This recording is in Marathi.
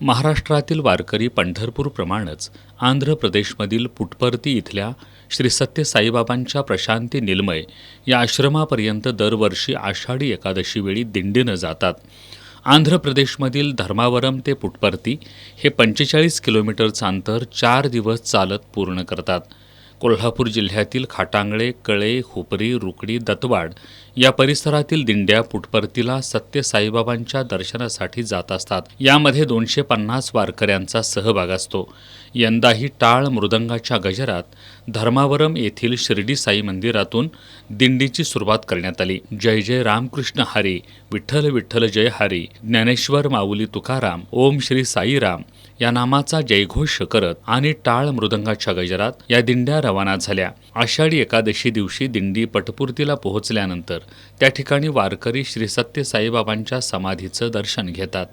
महाराष्ट्रातील वारकरी पंढरपूरप्रमाणेच आंध्र प्रदेशमधील पुट्टपर्ती इथल्या श्री सत्य साईबाबांच्या प्रशांती निलमय या आश्रमापर्यंत दरवर्षी आषाढी एकादशीवेळी दिंडीनं जातात. आंध्र प्रदेशमधील धर्मावरम ते पुट्टपर्ती हे 45 किलोमीटरचं अंतर 4 दिवस चालत पूर्ण करतात. कोल्हापूर जिल्ह्यातील खाटांगळे, कळे, हुपरी, रुकडी, दत्तवाड या परिसरातील दिंड्या पुट्टपर्तीला सत्य साईबाबांच्या दर्शनासाठी जात असतात. यामध्ये 250 वारकऱ्यांचा सहभाग असतो. यंदाही टाळ मृदंगाच्या गजरात धर्मावरम येथील शिर्डी साई मंदिरातून दिंडीची सुरुवात करण्यात आली. जय जय रामकृष्ण हरी, विठ्ठल विठ्ठल जय हरी, ज्ञानेश्वर माऊली तुकाराम, ओम श्री साईराम या नामाचा जयघोष करत आणि टाळ मृदंगाच्या गजरात या दिंड्या रवाना झाल्या. आषाढी एकादशी दिवशी दिंडी पटपूर्तीला पोहोचल्यानंतर त्या ठिकाणी वारकरी श्री सत्य साईबाबांच्या समाधीचं दर्शन घेतात.